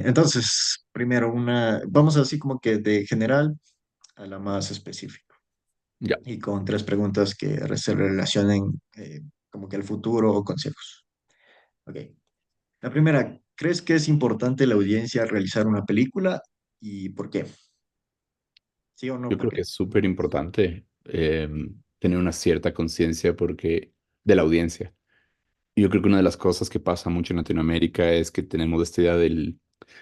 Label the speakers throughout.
Speaker 1: Entonces, primero vamos así como que de general a la más específica
Speaker 2: Ya,
Speaker 1: y con tres preguntas que se relacionen como que al futuro o consejos. Ok. La primera, ¿crees que es importante la audiencia realizar una película y por qué? ¿Sí o no?
Speaker 2: yo
Speaker 1: ¿Por
Speaker 2: creo que
Speaker 1: qué?
Speaker 2: es súper importante tener una cierta conciencia porque de la audiencia. Yo creo que una de las cosas que pasa mucho en Latinoamérica es que tenemos esta idea del...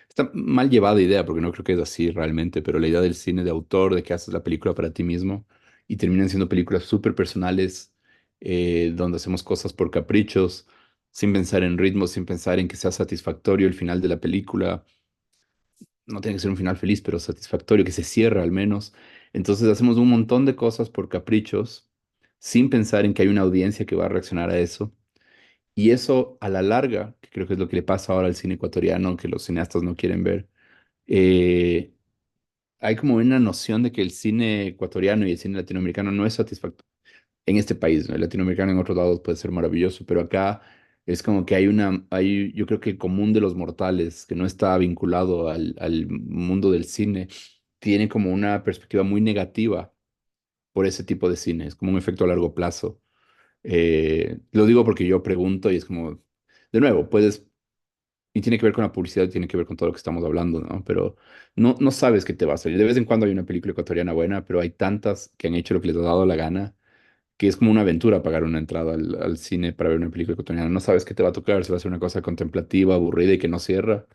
Speaker 2: Está mal llevada idea, porque no creo que es así realmente, pero la idea del cine de autor, de que haces la película para ti mismo y terminan siendo películas súper personales, donde hacemos cosas por caprichos, sin pensar en ritmo, sin pensar en que sea satisfactorio el final de la película. No tiene que ser un final feliz, pero satisfactorio, que se cierre al menos. Entonces hacemos un montón de cosas por caprichos, sin pensar en que hay una audiencia que va a reaccionar a eso. Y eso a la larga, que creo que es lo que le pasa ahora al cine ecuatoriano, que los cineastas no quieren ver, eh, hay como una noción de que el cine ecuatoriano y el cine latinoamericano no es satisfactorio en este país, ¿no? El latinoamericano en otros lados puede ser maravilloso, pero acá es como que yo creo que el común de los mortales, que no está vinculado al mundo del cine, tiene como una perspectiva muy negativa por ese tipo de cine, es como un efecto a largo plazo. Lo digo porque yo pregunto y es como, de nuevo, y tiene que ver con la publicidad, tiene que ver con todo lo que estamos hablando, ¿no? Pero no sabes qué te va a salir. De vez en cuando hay una película ecuatoriana buena, pero hay tantas que han hecho lo que les ha dado la gana, que es como una aventura pagar una entrada al cine para ver una película ecuatoriana. No sabes qué te va a tocar, si va a ser una cosa contemplativa, aburrida y que no cierra,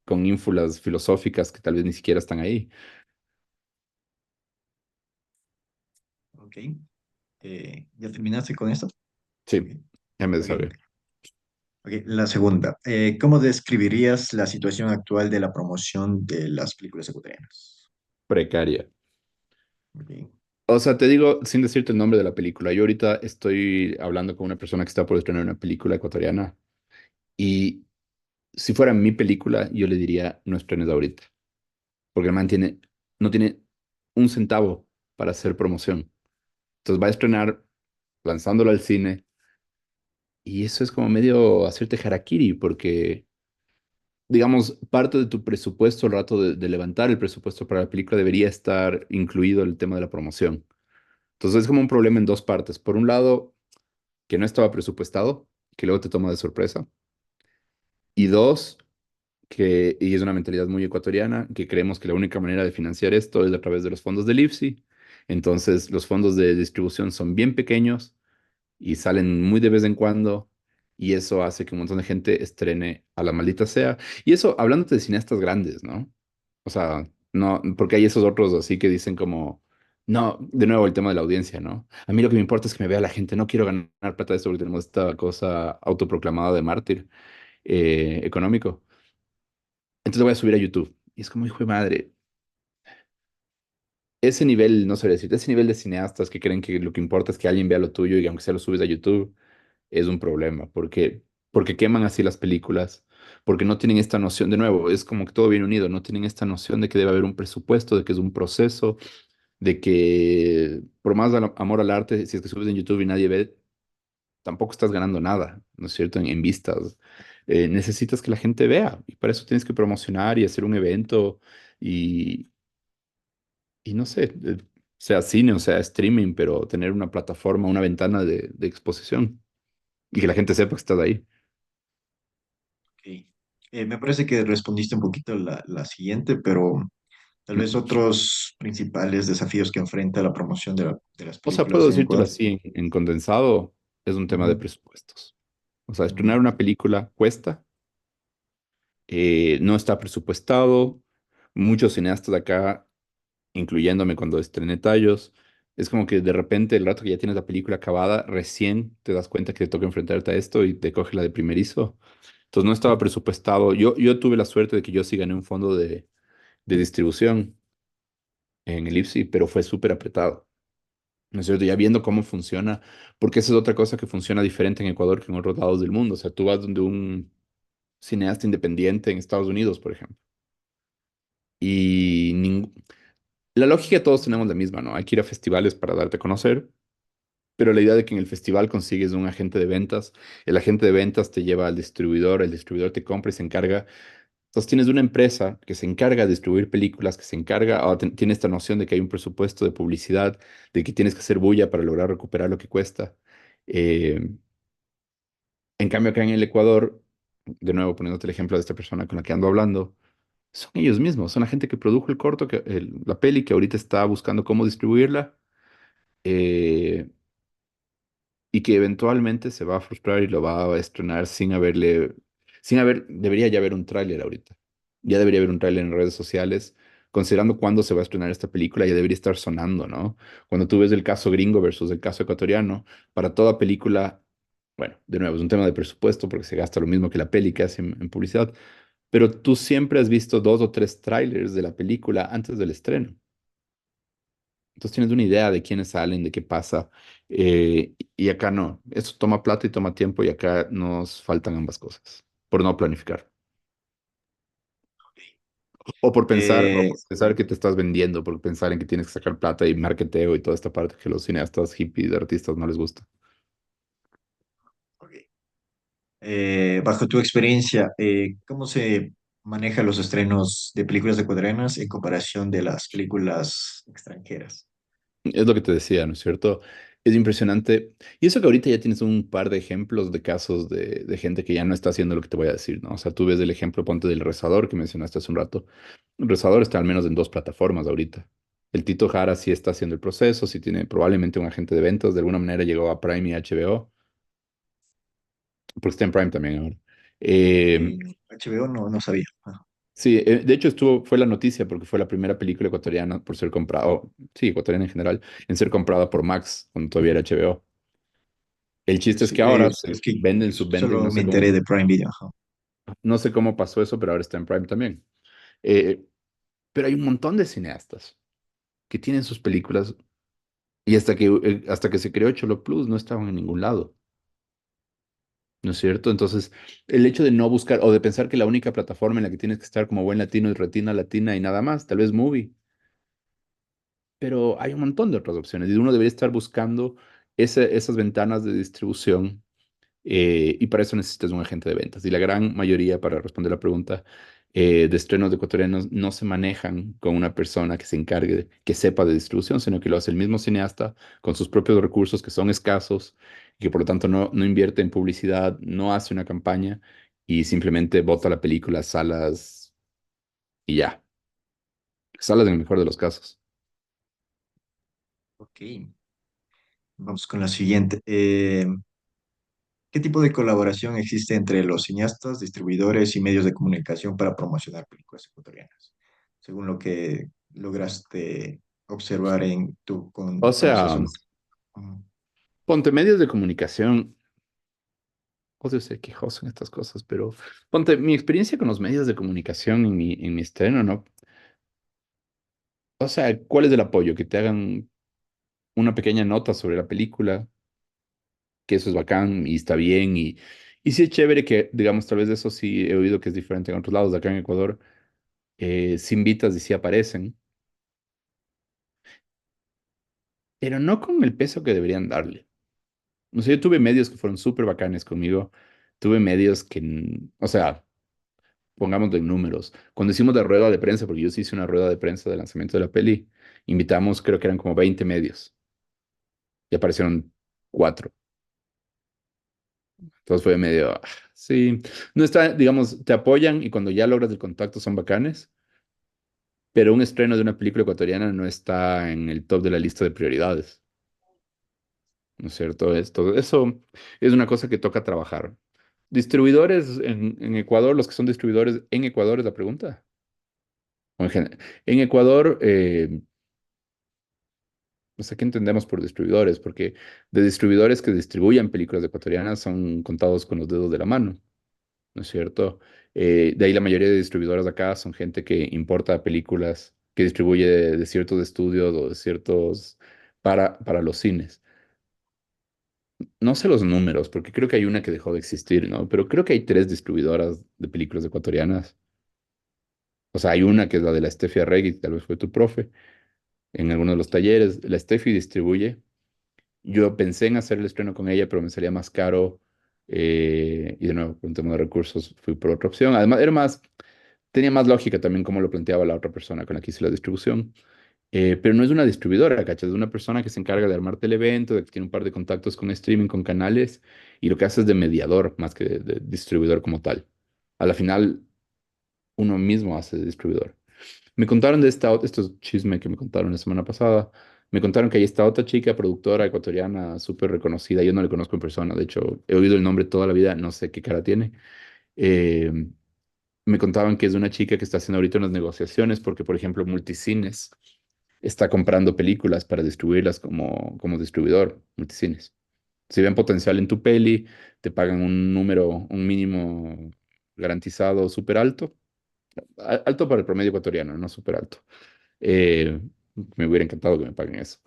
Speaker 2: con ínfulas filosóficas que tal vez ni siquiera están ahí.
Speaker 1: Ok. ¿Ya terminaste con esto? Ok,
Speaker 2: Sí, ya me
Speaker 1: ok,
Speaker 2: desahogué.
Speaker 1: ok. Ok, la segunda, ¿cómo describirías la situación actual de la promoción de las películas ecuatorianas?
Speaker 2: Precaria.
Speaker 1: Ok,
Speaker 2: O sea, te digo sin decirte el nombre de la película. Yo ahorita estoy hablando con una persona que está por estrenar una película ecuatoriana y si fuera mi película, yo le diría no estrenes ahorita, porque el man no tiene un centavo para hacer promoción. Entonces va a estrenar lanzándolo al cine y eso es como medio hacerte harakiri, porque, digamos, parte de tu presupuesto, al rato de levantar el presupuesto para la película, debería estar incluido el tema de la promoción. Entonces es como un problema en dos partes. Por un lado, que no estaba presupuestado, que luego te toma de sorpresa. Y dos, y es una mentalidad muy ecuatoriana, que creemos que la única manera de financiar esto es a través de los fondos del IFSI. Entonces, los fondos de distribución son bien pequeños y salen muy de vez en cuando, y eso hace que un montón de gente estrene a la maldita sea. Y eso, hablándote de cineastas grandes, ¿no? O sea, no, porque hay esos otros así que dicen como, no, de nuevo el tema de la audiencia, ¿no? A mí lo que me importa es que me vea la gente, no quiero ganar plata de esto porque tenemos esta cosa autoproclamada de mártir económico. Entonces lo voy a subir a YouTube. Y es como, hijo de madre, ese nivel, no sé decir, ese nivel de cineastas que creen que lo que importa es que alguien vea lo tuyo y aunque sea lo subes a YouTube, es un problema, porque queman así las películas, porque no tienen esta noción, de nuevo, es como que todo viene unido, no tienen esta noción de que debe haber un presupuesto, de que es un proceso, de que por más amor al arte, si es que subes en YouTube y nadie ve, tampoco estás ganando nada, ¿no es cierto? En vistas. Necesitas que la gente vea y para eso tienes que promocionar y hacer un evento y, y no sé, sea cine o sea streaming, pero tener una plataforma, una ventana de exposición y que la gente sepa que estás ahí.
Speaker 1: ok. Me parece que respondiste un poquito la siguiente, pero tal vez otros principales desafíos que enfrenta la promoción de las
Speaker 2: O sea, puedo
Speaker 1: películas en
Speaker 2: decírtelo
Speaker 1: Ecuador.
Speaker 2: así en condensado, es un tema de
Speaker 1: Ujú,
Speaker 2: presupuestos. O sea, estrenar
Speaker 1: ujú.
Speaker 2: una película cuesta, no está presupuestado. Muchos cineastas de acá, incluyéndome cuando estrené Tallos, es como que de repente el rato que ya tienes la película acabada, recién te das cuenta que te toca enfrentarte a esto y te coge la de primerizo. Entonces no estaba presupuestado. Yo tuve la suerte de que yo sí gané un fondo de distribución en el IPSI, pero fue súper apretado. ¿No es cierto? Ya viendo cómo funciona, porque esa es otra cosa que funciona diferente en Ecuador que en otros lados del mundo. O sea, tú vas donde un cineasta independiente en Estados Unidos, por ejemplo, y la lógica todos tenemos la misma, ¿no? Hay que ir a festivales para darte a conocer, pero la idea de que en el festival consigues un agente de ventas, el agente de ventas te lleva al distribuidor, el distribuidor te compra y se encarga. Entonces tienes una empresa que se encarga de distribuir películas, que se encarga, tiene esta noción de que hay un presupuesto de publicidad, de que tienes que hacer bulla para lograr recuperar lo que cuesta. Eh, en cambio, acá en el Ecuador, de nuevo poniéndote el ejemplo de esta persona con la que ando hablando, son ellos mismos, son la gente que produjo el corto, la peli, que ahorita está buscando cómo distribuirla. eh, y que eventualmente se va a frustrar y lo va a estrenar debería ya haber un tráiler ahorita. Ya debería haber un tráiler en redes sociales, considerando cuándo se va a estrenar esta película, ya debería estar sonando, ¿no? Cuando tú ves el caso gringo versus el caso ecuatoriano, para toda película, bueno, de nuevo, es un tema de presupuesto porque se gasta lo mismo que la peli que hace en publicidad, pero tú siempre has visto dos o tres trailers de la película antes del estreno. Entonces tienes una idea de quiénes salen, de qué pasa. Y acá no. Eso toma plata y toma tiempo y acá nos faltan ambas cosas por no planificar.
Speaker 1: Eh,
Speaker 2: O por pensar que te estás vendiendo, por pensar en que tienes que sacar plata y marketeo y toda esta parte que los cineastas hippies, artistas no les gusta.
Speaker 1: ok. Bajo tu experiencia, ¿cómo se manejan los estrenos de películas ecuatorianas en comparación de las películas extranjeras?
Speaker 2: Es lo que te decía, ¿no es cierto? Es impresionante. Y eso que ahorita ya tienes un par de ejemplos de casos de gente que ya no está haciendo lo que te voy a decir, ¿no? O sea, tú ves el ejemplo, ponte del Rezador que mencionaste hace un rato. El Rezador está al menos en dos plataformas ahorita. El Tito Jara sí está haciendo el proceso, sí tiene probablemente un agente de ventas, de alguna manera llegó a Prime y HBO, porque está en Prime también ahora. Eh,
Speaker 1: HBO no sabía. Ah,
Speaker 2: sí, de hecho fue la noticia porque fue la primera película ecuatoriana por ser comprada, sí, ecuatoriana en general, en ser comprada por Max cuando todavía era HBO. El chiste es
Speaker 1: sí,
Speaker 2: que ahora se
Speaker 1: es que
Speaker 2: venden, subvenden,
Speaker 1: solo me enteré de Prime Video. Ajá.
Speaker 2: no sé cómo pasó eso, pero ahora está en Prime también. Eh, pero hay un montón de cineastas que tienen sus películas y hasta que se creó Cholo Plus no estaban en ningún lado, ¿no es cierto? Entonces, el hecho de no buscar o de pensar que la única plataforma en la que tienes que estar como buen latino es Retina Latina y nada más, tal vez Movie, pero hay un montón de otras opciones y uno debería estar buscando esas ventanas de distribución. Y para eso necesitas un agente de ventas. Y la gran mayoría, para responder la pregunta, de estrenos de ecuatorianos no se manejan con una persona que se encargue, que sepa de distribución, sino que lo hace el mismo cineasta con sus propios recursos que son escasos y que por lo tanto no invierte en publicidad, no hace una campaña y simplemente bota la película a salas y ya. Salas en el mejor de los casos.
Speaker 1: Ok, vamos con la siguiente. ¿Qué tipo de colaboración existe entre los cineastas, distribuidores y medios de comunicación para promocionar películas ecuatorianas? Según lo que lograste observar en tu
Speaker 2: O sea,
Speaker 1: conversación. Ujú.
Speaker 2: ponte medios de comunicación. Odio ser quejoso en estas cosas, pero ponte mi experiencia con los medios de comunicación en mi estreno, ¿no? O sea, ¿cuál es el apoyo? Que te hagan una pequeña nota sobre la película, que eso es bacán y está bien. Y sí es chévere que, digamos, tal vez de eso sí he oído que es diferente en otros lados, de acá en Ecuador, si invitas y sí aparecen, pero no con el peso que deberían darle. O sea, yo tuve medios que fueron súper bacanes conmigo, tuve medios que, o sea, pongámoslo en números. Cuando hicimos la rueda de prensa, porque yo sí hice una rueda de prensa de lanzamiento de la peli, invitamos, creo que eran como 20 medios y aparecieron cuatro. Entonces fue medio, sí, no está, digamos, te apoyan y cuando ya logras el contacto son bacanes, pero un estreno de una película ecuatoriana no está en el top de la lista de prioridades, ¿no es cierto? Eso es una cosa que toca trabajar. Distribuidores en Ecuador, los que son distribuidores en Ecuador es la pregunta. O en Ecuador, no sé qué entendemos por distribuidores, porque de distribuidores que distribuyan películas ecuatorianas son contados con los dedos de la mano, ¿no es cierto? De ahí la mayoría de distribuidoras de acá son gente que importa películas, que distribuye de ciertos estudios o de ciertos para los cines. No sé los números, porque creo que hay una que dejó de existir, ¿no? Pero creo que hay tres distribuidoras de películas ecuatorianas. O sea, hay una que es la de la Steffi Arregui, tal vez fue tu profe, en alguno de los talleres. La Steffi distribuye. Yo pensé en hacer el estreno con ella, pero me salía más caro. Y de nuevo, por un tema de recursos, fui por otra opción. Además, era más tenía más lógica también como lo planteaba la otra persona con la que hice la distribución. Pero no es una distribuidora, ¿cachai? Es una persona que se encarga de armarte el evento, de que tiene un par de contactos con streaming, con canales, y lo que hace es de mediador más que de distribuidor como tal. A la final, uno mismo hace de distribuidor. Me contaron de esto es chisme que me contaron la semana pasada. Me contaron que hay esta otra chica productora ecuatoriana súper reconocida. Yo no le conozco en persona, de hecho, he oído el nombre toda la vida, no sé qué cara tiene. Eh, Me contaban que es una chica que está haciendo ahorita unas negociaciones porque, por ejemplo, Multicines está comprando películas para distribuirlas como distribuidor, Multicines. Si ven potencial en tu peli, te pagan un número, un mínimo garantizado súper alto. Alto para el promedio ecuatoriano, no súper alto. Eh, Me hubiera encantado que me paguen eso.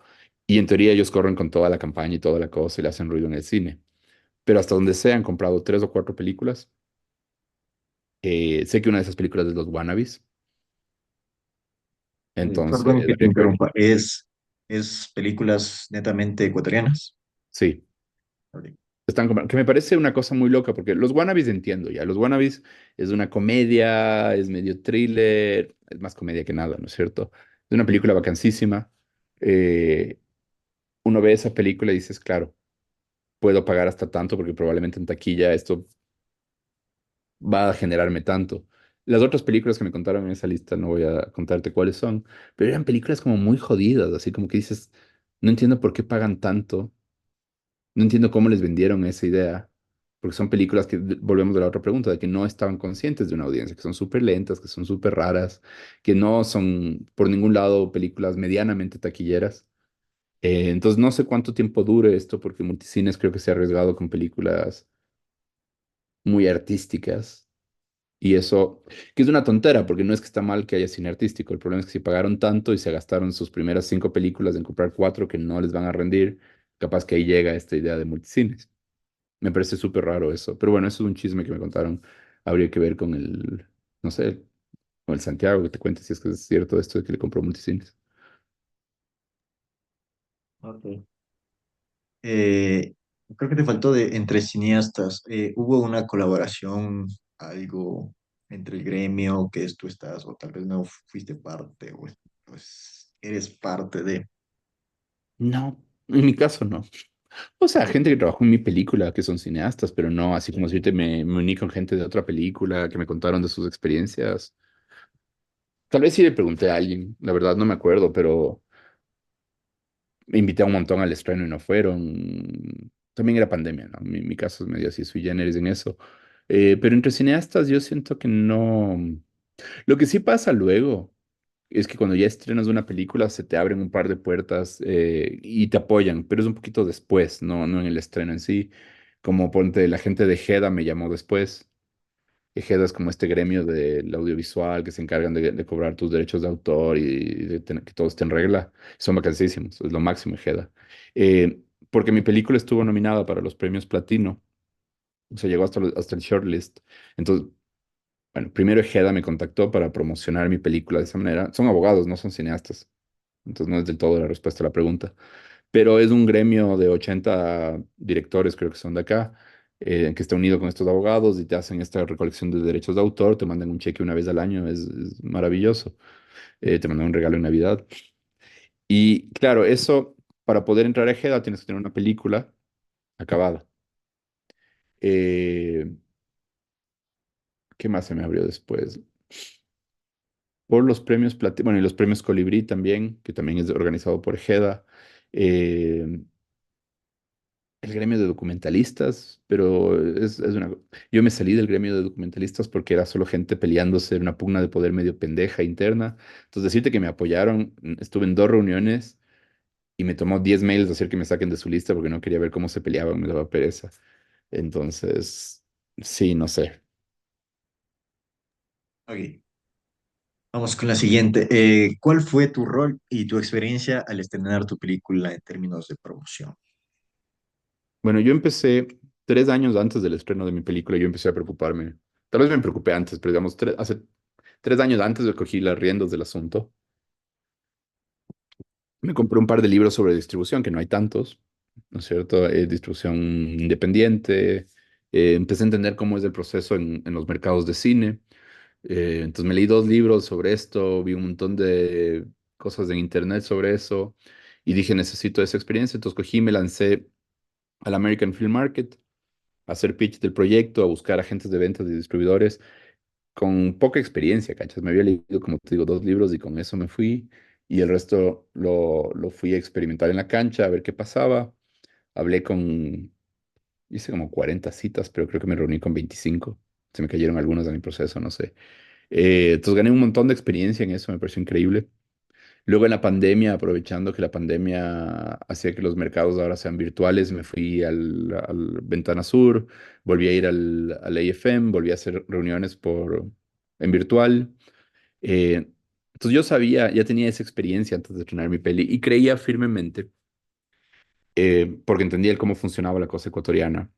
Speaker 2: Y en teoría ellos corren con toda la campaña y toda la cosa y le hacen ruido en el cine. Pero hasta donde sea han comprado tres o cuatro películas. Sé que una de esas películas es Los Wannabes,
Speaker 1: Perdón
Speaker 2: entonces
Speaker 1: que te
Speaker 2: habría que ver.
Speaker 1: interrumpa, es películas netamente ecuatorianas.
Speaker 2: Sí,
Speaker 1: Ok.
Speaker 2: que me parece una cosa muy loca, porque Los Wannabes entiendo ya. Los Wannabes es una comedia, es medio thriller, es más comedia que nada, ¿no es cierto? Es una película vacancísima. Eh, Uno ve esa película y dices, claro, puedo pagar hasta tanto porque probablemente en taquilla esto va a generarme tanto. Las otras películas que me contaron en esa lista, no voy a contarte cuáles son, pero eran películas como muy jodidas, así como que dices, no entiendo por qué pagan tanto, no entiendo cómo les vendieron esa idea, porque son películas que, volvemos a la otra pregunta, de que no estaban conscientes de una audiencia, que son súper lentas, que son súper raras, que no son por ningún lado películas medianamente taquilleras. Entonces no sé cuánto tiempo dure esto, porque Multicines creo que se ha arriesgado con películas muy artísticas. Y eso, que es una tontera, porque no es que está mal que haya cine artístico. El problema es que si pagaron tanto y se gastaron sus primeras cinco películas en comprar cuatro que no les van a rendir, capaz que ahí llega esta idea de multicines. Me parece súper raro eso. Pero bueno, eso es un chisme que me contaron. Habría que ver con el, no sé, con el Santiago que te cuente si es que es cierto esto de que le compró multicines.
Speaker 1: Ok. Eh, Creo que te faltó de entre cineastas. ¿Hubo una colaboración, algo entre el gremio que tú estás, o tal vez no fuiste parte, o pues, eres parte de?
Speaker 2: No, en mi caso no. O sea, gente que trabajó en mi película, que son cineastas, pero no, así como decirte, me uní con gente de otra película que me contaron de sus experiencias. Tal vez sí le pregunté a alguien, la verdad no me acuerdo, pero me invité a un montón al estreno y no fueron. También era pandemia, ¿no? Mi caso es medio así, sui generis en eso. Pero entre cineastas yo siento que no. Lo que sí pasa luego es que cuando ya estrenas una película se te abren un par de puertas y te apoyan, pero es un poquito después, no en el estreno en sí. Como ponte, la gente de Heda me llamó después. Ejeda es como este gremio del audiovisual que se encargan de cobrar tus derechos de autor y de tener que todo esté en regla. Son vacancísimos, es lo máximo Ejeda. Porque mi película estuvo nominada para los premios Platino, o sea, llegó hasta el shortlist. Entonces, bueno, primero Ejeda me contactó para promocionar mi película de esa manera. Son abogados, no son cineastas. Entonces no es del todo la respuesta a la pregunta, pero es un gremio de 80 directores, creo que son de acá, que está unido con estos abogados y te hacen esta recolección de derechos de autor, te mandan un cheque una vez al año, es maravilloso. Te mandan un regalo en Navidad. Y claro, eso, para poder entrar a Ejeda tienes que tener una película acabada. Eh, ¿Qué más se me abrió después? Por los premios Platino, bueno, y los premios Colibrí también, que también es organizado por Ejeda. Eh, el gremio de documentalistas, pero es una... Yo me salí del gremio de documentalistas porque era solo gente peleándose en una pugna de poder medio pendeja interna. Entonces, decirte que me apoyaron, estuve en dos reuniones y me tomó 10 mails de hacer que me saquen de su lista porque no quería ver cómo se peleaban, me daba pereza. Entonces, sí, no sé.
Speaker 1: Ok, vamos con la siguiente. ¿Cuál fue tu rol y tu experiencia al estrenar tu película en términos de promoción?
Speaker 2: Bueno, yo empecé 3 años antes del estreno de mi película, yo empecé a preocuparme. Tal vez me preocupé antes, pero digamos, hace 3 años antes de cogí las riendas del asunto. Me compré un par de libros sobre distribución, que no hay tantos, ¿no es cierto? Distribución independiente. Empecé a entender cómo es el proceso en los mercados de cine. Entonces me leí dos libros sobre esto, vi un montón de cosas en internet sobre eso y dije, necesito esa experiencia. Entonces cogí y me lancé al American Film Market a hacer pitch del proyecto, a buscar agentes de ventas y distribuidores con poca experiencia, ¿cachas? Me había leído, como te digo, dos libros y con eso me fui y el resto lo fui a experimentar en la cancha, a ver qué pasaba. Hablé con, hice como 40 citas, pero creo que me reuní con 25. Se me cayeron algunos en el proceso, no sé. Entonces gané un montón de experiencia en eso, me pareció increíble. Luego en la pandemia, aprovechando que la pandemia hacía que los mercados ahora sean virtuales, me fui al Ventana Sur, volví a ir al AFM, volví a hacer reuniones en virtual. Eh, entonces yo sabía, ya tenía esa experiencia antes de estrenar mi peli y creía firmemente, porque entendía el cómo funcionaba la cosa ecuatoriana.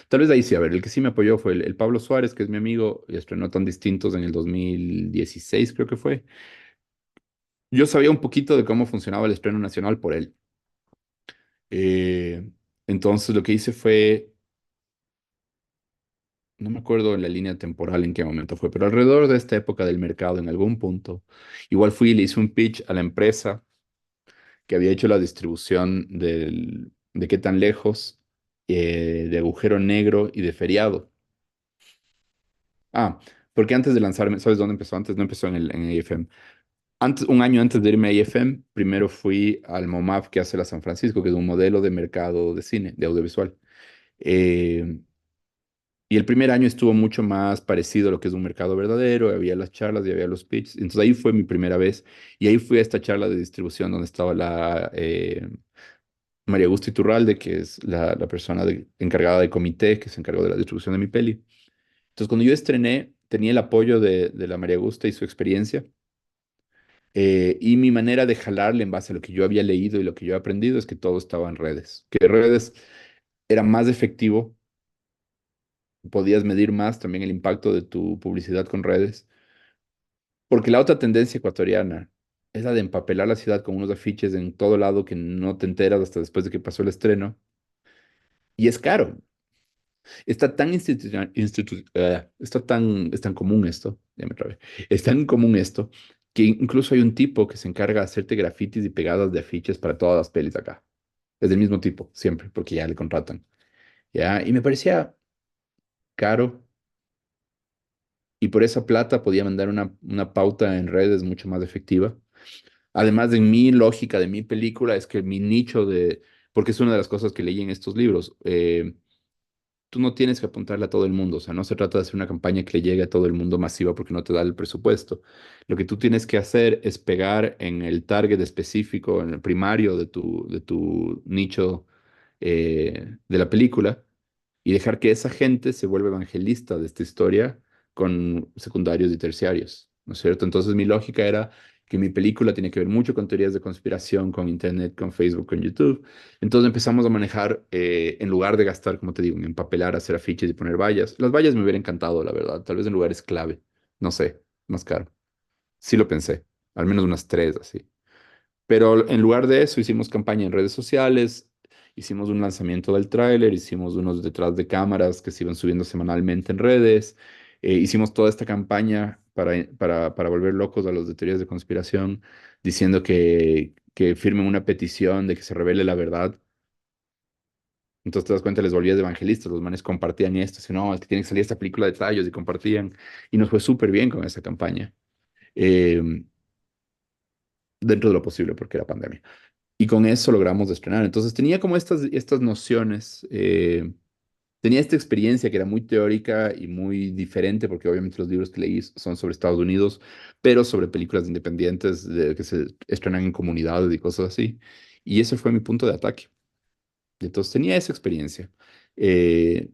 Speaker 2: Tal vez ahí sí, a ver, el que sí me apoyó fue el Pablo Suárez, que es mi amigo, y estrenó Tan Distintos en el 2016, creo que fue. Yo sabía un poquito de cómo funcionaba el estreno nacional por él. Eh, entonces lo que hice fue, no me acuerdo en la línea temporal en qué momento fue, pero alrededor de esta época del mercado, en algún punto, igual fui y le hice un pitch a la empresa que había hecho la distribución de Qué tan lejos, de Agujero Negro y de Feriado. Ah, porque antes de lanzarme, ¿sabes dónde empezó? Antes no empezó en AFM. Antes, un año antes de irme a IFM, primero fui al MOMAF que hace la San Francisco, que es un modelo de mercado de cine, de audiovisual. Eh, y el primer año estuvo mucho más parecido a lo que es un mercado verdadero, había las charlas y había los pitches. Entonces ahí fue mi primera vez y ahí fui a esta charla de distribución donde estaba la María Augusta Iturralde, que es la persona encargada del comité que se encargó de la distribución de mi peli. Entonces cuando yo estrené, tenía el apoyo de la María Augusta y su experiencia. Y mi manera de jalarle en base a lo que yo había leído y lo que yo he aprendido es que todo estaba en redes. Que redes era más efectivo, podías medir más también el impacto de tu publicidad con redes. Porque la otra tendencia ecuatoriana es la de empapelar la ciudad con unos afiches en todo lado que no te enteras hasta después de que pasó el estreno. Y es caro. Está tan es tan común esto, ya me trabé, es tan común esto que incluso hay un tipo que se encarga de hacerte grafitis y pegadas de afiches para todas las pelis acá. Es del mismo tipo, siempre, porque ya le contratan. ¿Ya? Y me parecía caro y por esa plata podía mandar una pauta en redes mucho más efectiva. Además de mi lógica de mi película, es que mi nicho de, porque es una de las cosas que leí en estos libros, tú no tienes que apuntarle a todo el mundo, o sea, no se trata de hacer una campaña que le llegue a todo el mundo masiva porque no te da el presupuesto. Lo que tú tienes que hacer es pegar en el target específico, en el primario de tu nicho de la película y dejar que esa gente se vuelva evangelista de esta historia con secundarios y terciarios, ¿no es cierto? Entonces mi lógica era que mi película tiene que ver mucho con teorías de conspiración, con Internet, con Facebook, con YouTube. Entonces empezamos a manejar, en lugar de gastar, como te digo, en empapelar, hacer afiches y poner vallas. Las vallas me hubiera encantado, la verdad, tal vez en lugares clave, no sé, más caro. Sí lo pensé, al menos unas tres así. Pero en lugar de eso, hicimos campaña en redes sociales, hicimos un lanzamiento del tráiler, hicimos unos detrás de cámaras que se iban subiendo semanalmente en redes, hicimos toda esta campaña para volver locos a los de teorías de conspiración, diciendo que firmen una petición de que se revele la verdad. Entonces te das cuenta, les volvías de evangelistas, los manes compartían esto, así, no, es que tiene que salir esta película de tallos y compartían, y nos fue súper bien con esa campaña, eh, dentro de lo posible porque era pandemia. Y con eso logramos estrenar. Entonces tenía como estas nociones, tenía esta experiencia que era muy teórica y muy diferente, porque obviamente los libros que leí son sobre Estados Unidos, pero sobre películas independientes que se estrenan en comunidades y cosas así. Y ese fue mi punto de ataque. Entonces tenía esa experiencia. Eh,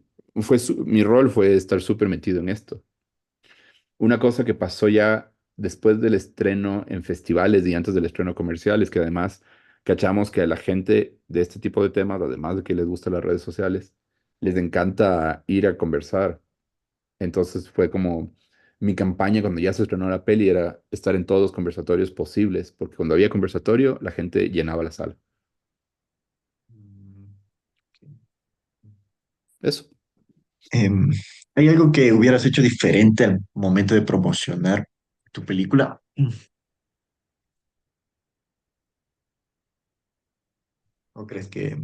Speaker 2: mi rol fue estar súper metido en esto. Una cosa que pasó ya después del estreno en festivales y antes del estreno comercial es que además cachamos que a la gente de este tipo de temas, además de que les gustan las redes sociales, les encanta ir a conversar. Entonces fue como mi campaña cuando ya se estrenó la peli era estar en todos los conversatorios posibles, porque cuando había conversatorio la gente llenaba la sala.
Speaker 1: Mm, ok.
Speaker 2: Eso.
Speaker 1: Em, ¿Hay algo que hubieras hecho diferente al momento de promocionar tu película? ¿O crees que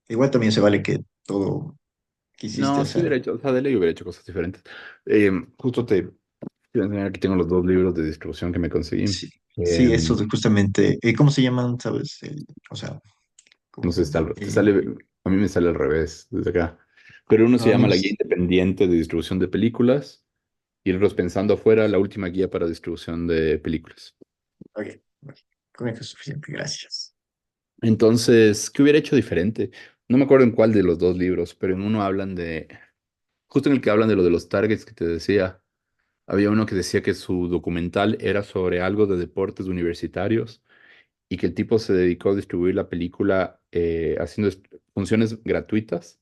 Speaker 1: igual también se vale que todo quisiste
Speaker 2: No, sí
Speaker 1: hacer?
Speaker 2: hubiera hecho, o sea, de ley hubiera hecho cosas diferentes. Justo te iba a enseñar, aquí tengo los dos libros de distribución que me conseguí.
Speaker 1: Sí, sí, eso
Speaker 2: Em,
Speaker 1: de justamente, ¿cómo se llaman, sabes? O sea,
Speaker 2: no sé,
Speaker 1: como,
Speaker 2: te sale, a mí me sale al revés desde acá. Pero uno se
Speaker 1: no, no,
Speaker 2: llama la Guía Independiente de Distribución de Películas y el otro es Pensando Afuera, la última guía para distribución de películas.
Speaker 1: ok, ok, con eso es suficiente, gracias.
Speaker 2: Entonces, ¿qué hubiera hecho diferente? No me acuerdo en cuál de los dos libros, pero en uno hablan de, justo en el que hablan de lo de los targets que te decía, había uno que decía que su documental era sobre algo de deportes universitarios y que el tipo se dedicó a distribuir la película haciendo funciones gratuitas,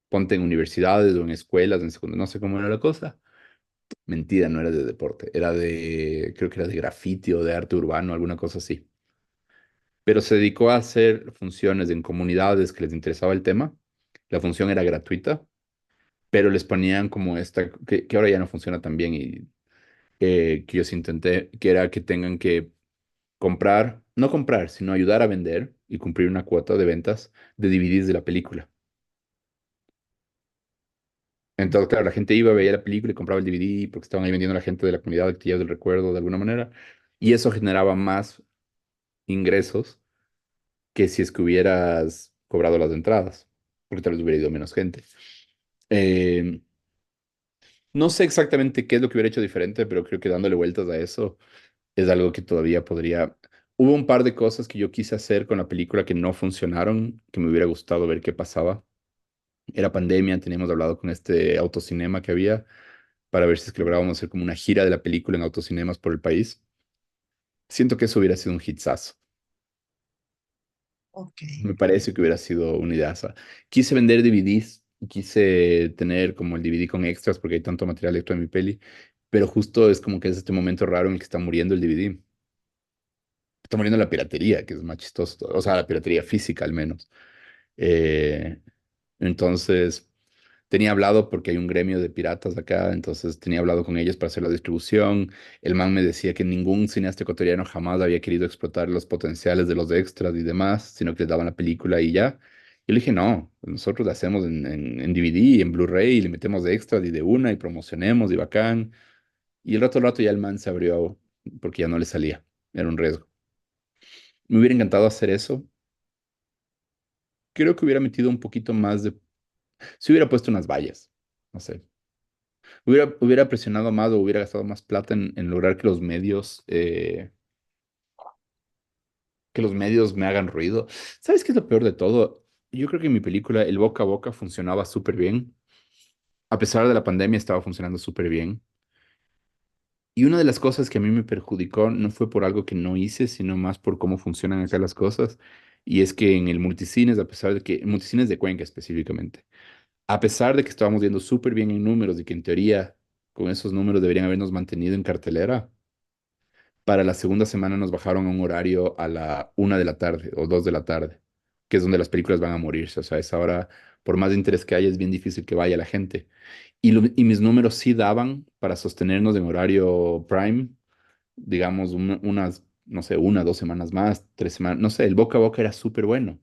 Speaker 2: ponte en universidades o en escuelas, en secundaria, no sé cómo era la cosa. Mentira, no era de deporte, era de, creo que era de graffiti o de arte urbano, alguna cosa así. Pero se dedicó a hacer funciones en comunidades que les interesaba el tema. La función era gratuita, pero les ponían como esta, que ahora ya no funciona tan bien y que yo sí intenté, que era que tengan que comprar, no comprar, sino ayudar a vender y cumplir una cuota de ventas de DVDs de la película. Entonces, claro, la gente iba, veía la película y compraba el DVD porque estaban ahí vendiendo a la gente de la comunidad de actividades del recuerdo de alguna manera. Y eso generaba más ingresos que si es que hubieras cobrado las entradas, porque tal vez hubiera ido menos gente. Eh, no sé exactamente qué es lo que hubiera hecho diferente, pero creo que dándole vueltas a eso es algo que todavía podría... Hubo un par de cosas que yo quise hacer con la película que no funcionaron, que me hubiera gustado ver qué pasaba. Era pandemia, teníamos hablado con este autocinema que había para ver si es que lográbamos hacer como una gira de la película en autocinemas por el país. Siento que eso hubiera sido un hitazo.
Speaker 1: Ok.
Speaker 2: Me parece que hubiera sido una ideaza. Quise vender DVDs, quise tener como el DVD con extras porque hay tanto material extra en mi peli, pero justo es como que es este momento raro en el que está muriendo el DVD. Está muriendo la piratería, que es más chistoso. O sea, la piratería física al menos. Eh, entonces, tenía hablado porque hay un gremio de piratas acá, entonces tenía hablado con ellos para hacer la distribución. El man me decía que ningún cineasta ecuatoriano jamás había querido explotar los potenciales de los extras y demás, sino que les daban la película y ya. Yo le dije, no, nosotros la hacemos en DVD y en Blu-ray y le metemos de extras y de una y promocionemos y bacán. Y el rato ya el man se abrió porque ya no le salía, era un riesgo. Me hubiera encantado hacer eso. Creo que hubiera metido un poquito más de... Si hubiera puesto unas vallas, no sé. Hubiera presionado más o hubiera gastado más plata en lograr que los medios me hagan ruido. ¿Sabes qué es lo peor de todo? Yo creo que en mi película el boca a boca funcionaba súper bien. A pesar de la pandemia estaba funcionando súper bien. Y una de las cosas que a mí me perjudicó no fue por algo que no hice, sino más por cómo funcionan acá las cosas. Y es que en el multicines, a pesar de que, en multicines de Cuenca específicamente, a pesar de que estábamos viendo súper bien en números y que en teoría con esos números deberían habernos mantenido en cartelera, para la segunda semana nos bajaron a un horario a la 1 de la tarde o 2 de la tarde, que es donde las películas van a morirse. O sea, esa hora, por más interés que haya, es bien difícil que vaya la gente. Y mis números sí daban para sostenernos en horario prime, digamos, unas, no sé, 1, 2 semanas más, 3 semanas, no sé, el boca a boca era súper bueno.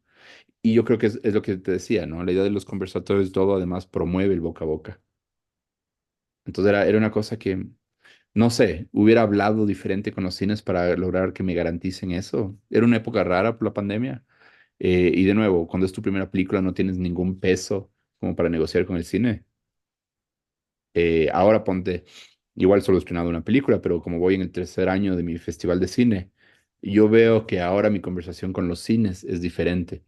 Speaker 2: Y yo creo que es lo que te decía, ¿no? La idea de los conversatorios, todo además promueve el boca a boca. Entonces era una cosa que, no sé, hubiera hablado diferente con los cines para lograr que me garanticen eso. Era una época rara por la pandemia. Y de nuevo, cuando es tu primera película no tienes ningún peso como para negociar con el cine. Ahora ponte, igual solo he estrenado una película, pero como voy en el tercer año de mi festival de cine, yo veo que ahora mi conversación con los cines es diferente.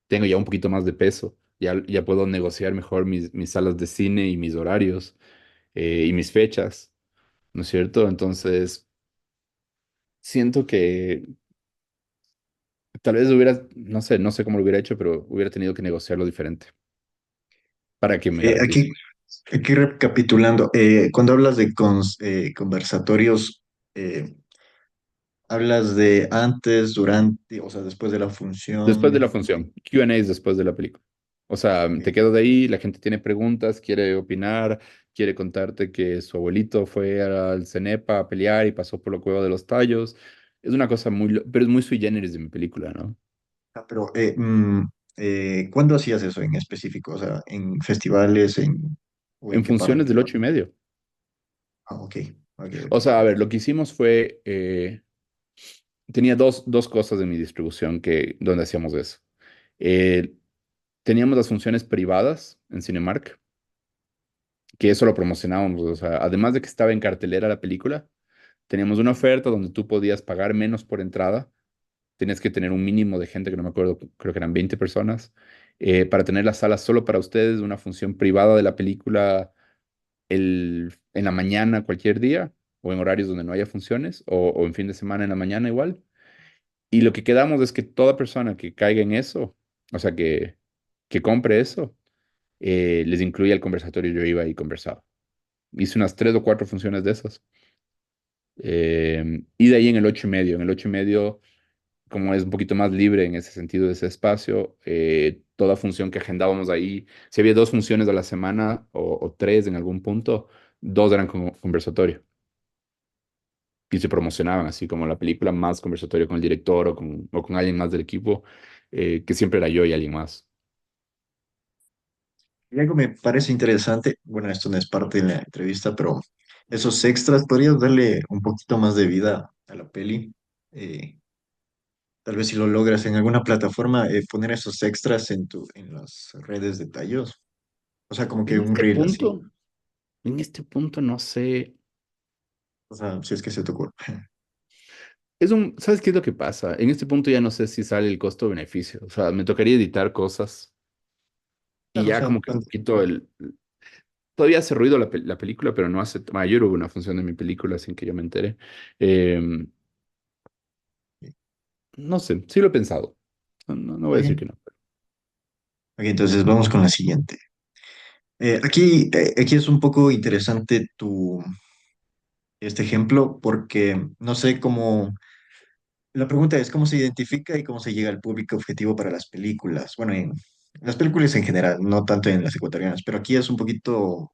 Speaker 2: Tengo ya un poquito más de peso. Ya puedo negociar mejor mis salas de cine y mis horarios y mis fechas, ¿no es cierto? Entonces, siento que tal vez hubiera, no sé cómo lo hubiera hecho, pero hubiera tenido que negociarlo diferente para que me garantice.
Speaker 1: Aquí recapitulando, cuando hablas de conversatorios, hablas de antes, durante, o sea, después de la
Speaker 2: Después de
Speaker 1: función.
Speaker 2: la función, Q&A es después de la película. O sea,
Speaker 1: Ok.
Speaker 2: te quedas de ahí, la gente tiene preguntas, quiere opinar, quiere contarte que su abuelito fue al Cenepa a pelear y pasó por la cueva de los tallos. Es una cosa muy, pero es muy sui generis de mi película, ¿no?
Speaker 1: Ah, pero, ¿cuándo hacías eso en específico? O sea, ¿en festivales, o en
Speaker 2: En
Speaker 1: qué
Speaker 2: funciones
Speaker 1: parte?
Speaker 2: del 8:30.
Speaker 1: Ah, ok, ok, ok.
Speaker 2: O sea, a ver, lo que hicimos fue, tenía dos cosas de mi distribución donde hacíamos eso. Eh, Teníamos las funciones privadas en Cinemark, que eso lo promocionábamos. O sea, además de que estaba en cartelera la película, teníamos una oferta donde tú podías pagar menos por entrada. Tenías que tener un mínimo de gente, que no me acuerdo, creo que eran 20 personas, para tener la sala solo para ustedes, una función privada de la película en la mañana cualquier día, o en horarios donde no haya funciones, o en fin de semana en la mañana igual. Y lo que quedamos es que toda persona que caiga en eso, o sea, que compre eso, les incluía el conversatorio. Yo iba y conversaba. Hice unas 3 o 4 funciones de esas. Y de ahí en el 8:30. En el 8:30, como es un poquito más libre en ese sentido de ese espacio, toda función que agendábamos ahí, si había 2 funciones a la semana o 3 en algún punto, 2 eran como conversatorio. Y se promocionaban así como la película más conversatorio con el director o con alguien más del equipo, que siempre era yo y alguien más.
Speaker 1: Y algo me parece interesante, bueno, esto no es parte de la entrevista, pero esos extras, ¿podrías darle un poquito más de vida a la peli? Eh, Tal vez si lo logras en alguna plataforma, poner esos extras en las redes de tallos. O sea, como que
Speaker 2: En
Speaker 1: un
Speaker 2: este
Speaker 1: reel así.
Speaker 2: punto, en este punto no sé.
Speaker 1: O sea, si es que se te ocurre.
Speaker 2: ¿Sabes qué es lo que pasa? En este punto ya no sé si sale el costo-beneficio. O sea, me tocaría editar cosas y
Speaker 1: Claro, o
Speaker 2: ya
Speaker 1: sea,
Speaker 2: como que un poquito todavía hace ruido la película, pero no hace mayor. Hubo una función de mi película sin que yo me entere. Eh, no sé, sí lo he pensado. No voy a decir
Speaker 1: ok.
Speaker 2: que no.
Speaker 1: Ok, entonces vamos con la siguiente. Aquí es un poco interesante este ejemplo porque no sé cómo. La pregunta es cómo se identifica y cómo se llega al público objetivo para las películas. Bueno, en las películas en general, no tanto en las ecuatorianas, pero aquí es un poquito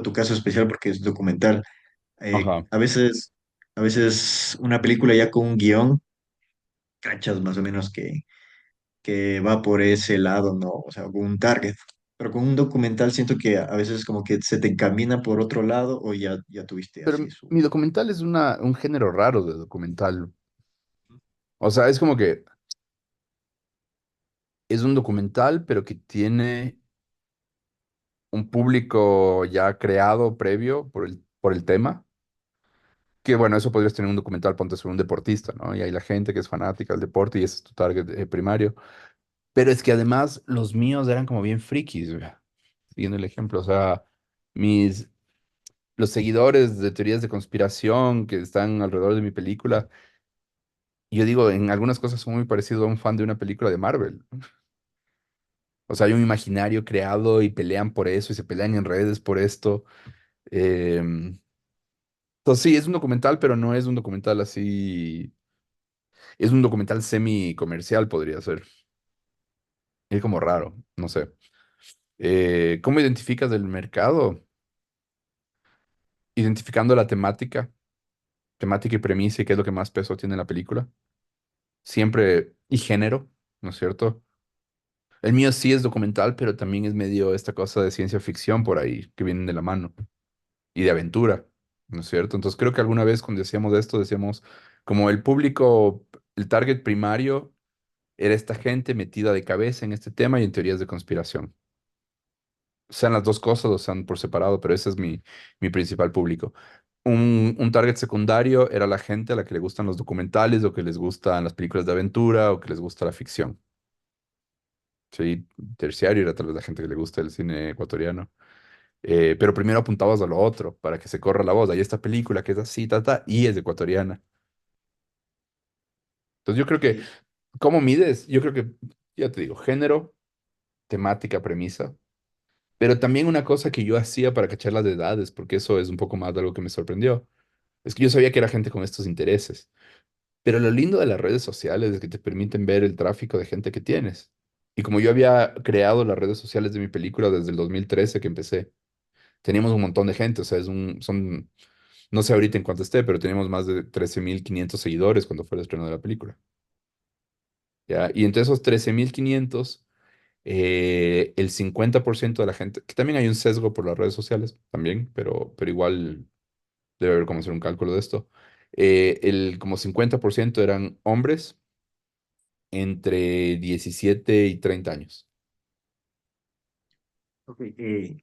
Speaker 1: tu caso especial porque es documental. Eh,
Speaker 2: Ajá.
Speaker 1: a veces, a veces una película ya con un guión, cachas más o menos que va por ese lado, ¿no? O sea, con un target. Pero con un documental siento que a veces como que se te encamina por otro lado o ya tuviste
Speaker 2: Pero
Speaker 1: así su.
Speaker 2: mi documental es un género raro de documental. O sea, es como que es un documental, pero que tiene un público ya creado previo por el tema. Que bueno, eso podrías tener un documental, ponte sobre un deportista, ¿no? Y hay la gente que es fanática del deporte y ese es tu target primario. Pero es que además los míos eran como bien frikis, güey, siguiendo el ejemplo. O sea, mis, los seguidores de teorías de conspiración que están alrededor de mi película, yo digo, en algunas cosas son muy parecidos a un fan de una película de Marvel. O sea, hay un imaginario creado y pelean por eso y se pelean en redes por esto. Em, entonces sí, es un documental, pero no es un documental así. Es un documental semi comercial, podría ser. Es como raro, no sé. ¿Cómo identificas el mercado? Identificando la temática y premisa y qué es lo que más peso tiene en la película. Siempre, y género, ¿no es cierto? El mío sí es documental, pero también es medio esta cosa de ciencia ficción por ahí, que vienen de la mano, y de aventura, ¿no es cierto? Entonces creo que alguna vez cuando decíamos esto, decíamos como el público, el target primario era esta gente metida de cabeza en este tema y en teorías de conspiración. Sean las dos cosas o sean por separado, pero ese es mi principal público. Un target secundario era la gente a la que le gustan los documentales o que les gustan las películas de aventura o que les gusta la ficción. Sí, terciario era tal vez la gente que le gusta el cine ecuatoriano. Pero primero apuntabas a lo otro para que se corra la voz. Hay esta película que es así, y es ecuatoriana. Entonces yo creo que,
Speaker 1: Sí,
Speaker 2: ¿cómo mides? Yo creo que, ya te digo, género, temática, premisa. Pero también una cosa que yo hacía para cachar las edades, porque eso es un poco más de algo que me sorprendió. Es que yo sabía que era gente con estos intereses. Pero lo lindo de las redes sociales es que te permiten ver el tráfico de gente que tienes. Y como yo había creado las redes sociales de mi película desde el 2013 que empecé, teníamos un montón de gente, o sea, no sé ahorita en cuánto esté, pero teníamos más de 13.500 seguidores cuando fue el estreno de la película. ¿Ya? Y entre esos 13.500 el 50% de la gente, que también hay un sesgo por las redes sociales, también, pero igual debe haber como hacer un cálculo de esto. El como 50% eran hombres entre 17 y 30 años.
Speaker 1: Ok,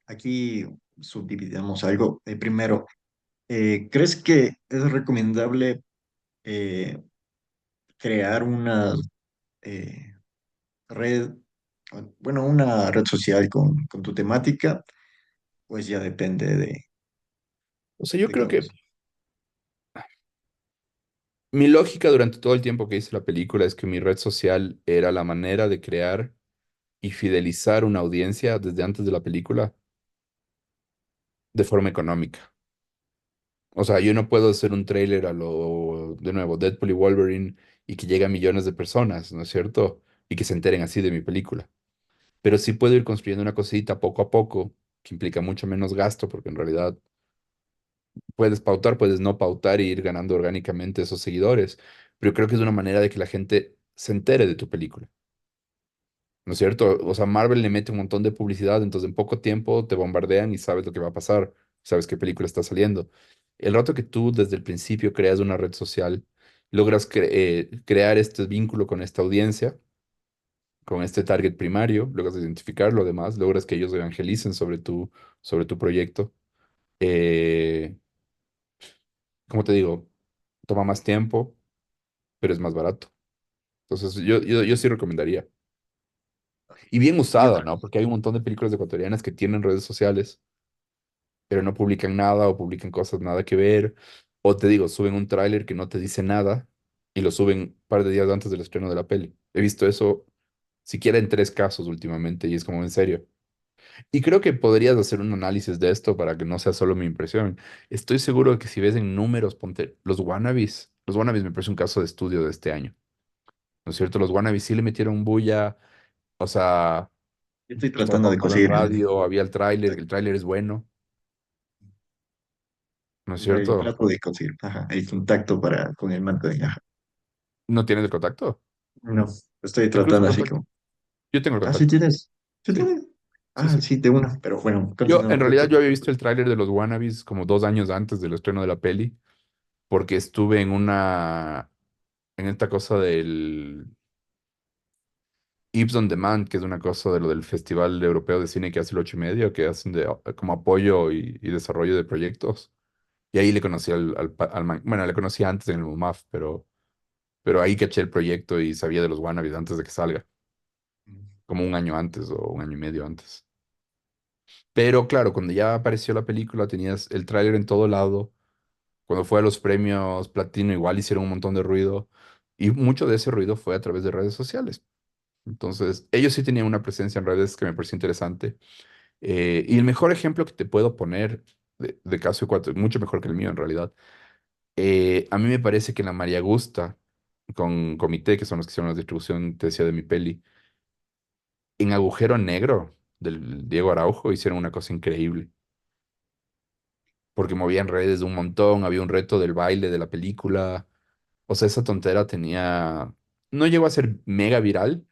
Speaker 1: aquí subdividamos algo. Primero, ¿crees que es recomendable eh, crear una eh, red, bueno, una red social con tu temática? Pues ya depende
Speaker 2: O sea, yo
Speaker 1: de
Speaker 2: creo
Speaker 1: cada
Speaker 2: que
Speaker 1: persona.
Speaker 2: mi lógica durante todo el tiempo que hice la película es que mi red social era la manera de crear y fidelizar una audiencia desde antes de la película de forma económica. O sea, yo no puedo hacer un tráiler a lo, de nuevo, Deadpool y Wolverine y que llegue a millones de personas, ¿no es cierto? Y que se enteren así de mi película. Pero sí puedo ir construyendo una cosita poco a poco, que implica mucho menos gasto, porque en realidad puedes pautar, puedes no pautar y ir ganando orgánicamente esos seguidores. Pero creo que es una manera de que la gente se entere de tu película. ¿No es cierto? O sea, Marvel le mete un montón de publicidad, entonces en poco tiempo te bombardean y sabes lo que va a pasar, sabes qué película está saliendo. El rato que tú desde el principio creas una red social, logras crear este vínculo con esta audiencia, con este target primario, logras identificarlo además, logras que ellos evangelicen sobre tu proyecto. Eh, Como te digo, toma más tiempo, pero es más barato. Entonces yo sí recomendaría. Y bien
Speaker 1: Y
Speaker 2: usada,
Speaker 1: otra
Speaker 2: ¿no?
Speaker 1: cosa.
Speaker 2: Porque hay un montón de películas ecuatorianas que tienen redes sociales pero no publican nada o publican cosas nada que ver. O te digo, suben un tráiler que no te dice nada y lo suben un par de días antes del estreno de la peli. He visto eso siquiera en 3 casos últimamente y es como en serio. Y creo que podrías hacer un análisis de esto para que no sea solo mi impresión. Estoy seguro de que si ves en números, ponte los wannabes me parece un caso de estudio de este año. ¿No es cierto? Los wannabes sí le metieron bulla, o sea,
Speaker 1: Yo estoy
Speaker 2: estaba
Speaker 1: tratando de
Speaker 2: pautado en
Speaker 1: conseguir
Speaker 2: radio, había el tráiler es bueno, ¿no es cierto?
Speaker 1: trato de conseguir ajá, el contacto con el marketing. Ajá.
Speaker 2: ¿No tienes el contacto?
Speaker 1: No, estoy
Speaker 2: Te cruzo
Speaker 1: tratando
Speaker 2: el
Speaker 1: así
Speaker 2: contacto.
Speaker 1: como.
Speaker 2: Yo tengo el
Speaker 1: Ah, sí
Speaker 2: contacto.
Speaker 1: tienes. Sí
Speaker 2: Sí,
Speaker 1: tienes.
Speaker 2: sí,
Speaker 1: Ah,
Speaker 2: sí.
Speaker 1: sí, de una. Pero bueno,
Speaker 2: Yo, en
Speaker 1: continuando con
Speaker 2: realidad,
Speaker 1: tu.
Speaker 2: yo había visto el tráiler de los Wannabes como 2 años antes del estreno de la peli, porque estuve en esta cosa del Ips on Demand, que es una cosa de lo del Festival Europeo de Cine que hace el 8:30, que hacen como apoyo y desarrollo de proyectos. Y ahí le conocí al man. Bueno, le conocí antes en el MUMAF, pero ahí caché el proyecto y sabía de los Wannabes antes de que salga, como un año antes o un año y medio antes. Pero claro, cuando ya apareció la película, tenías el tráiler en todo lado. Cuando fue a los premios Platino, igual hicieron un montón de ruido. Y mucho de ese ruido fue a través de redes sociales. Entonces, ellos sí tenían una presencia en redes que me pareció interesante. Y el mejor ejemplo que te puedo poner de caso Ecuador, mucho mejor que el mío en realidad, a mí me parece que la María Gusta, con Comité, que son los que hicieron la distribución, te decía, de mi peli, en Agujero Negro, del Diego Araujo, hicieron una cosa increíble. Porque movían redes de un montón, había un reto del baile de la película. O sea, esa tontera no llegó a ser mega viral,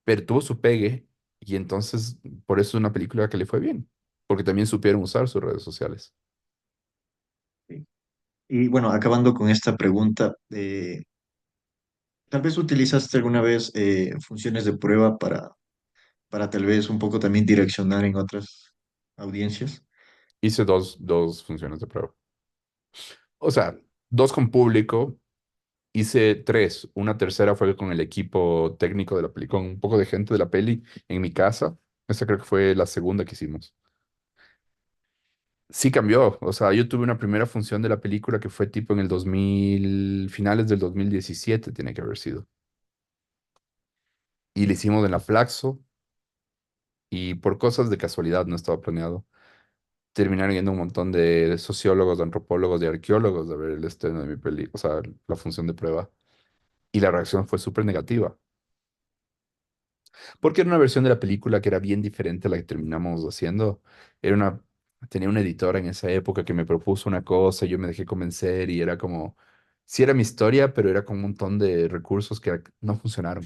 Speaker 2: pero tuvo su pegue y entonces por eso es una película que le fue bien, porque también supieron usar sus redes sociales.
Speaker 1: Y bueno, acabando con esta pregunta, tal vez utilizaste alguna vez funciones de prueba para tal vez un poco también direccionar en otras audiencias.
Speaker 2: Hice dos funciones de prueba. O sea, dos con público, hice tres. Una tercera fue con el equipo técnico de la peli, con un poco de gente de la peli en mi casa. Esa creo que fue la segunda que hicimos. Sí cambió, o sea, yo tuve una primera función de la película que fue tipo en el 2000, finales del 2017 tiene que haber sido. Y le hicimos en la Flaxo y por cosas de casualidad no estaba planeado. Terminaron yendo un montón de sociólogos, de antropólogos, de arqueólogos a ver el estreno de mi peli, o sea, la función de prueba. Y la reacción fue súper negativa. Porque era una versión de la película que era bien diferente a la que terminamos haciendo. Era una, tenía una editora en esa época que me propuso una cosa, y yo me dejé convencer y era como, sí era mi historia, pero era con un montón de recursos que no funcionaron.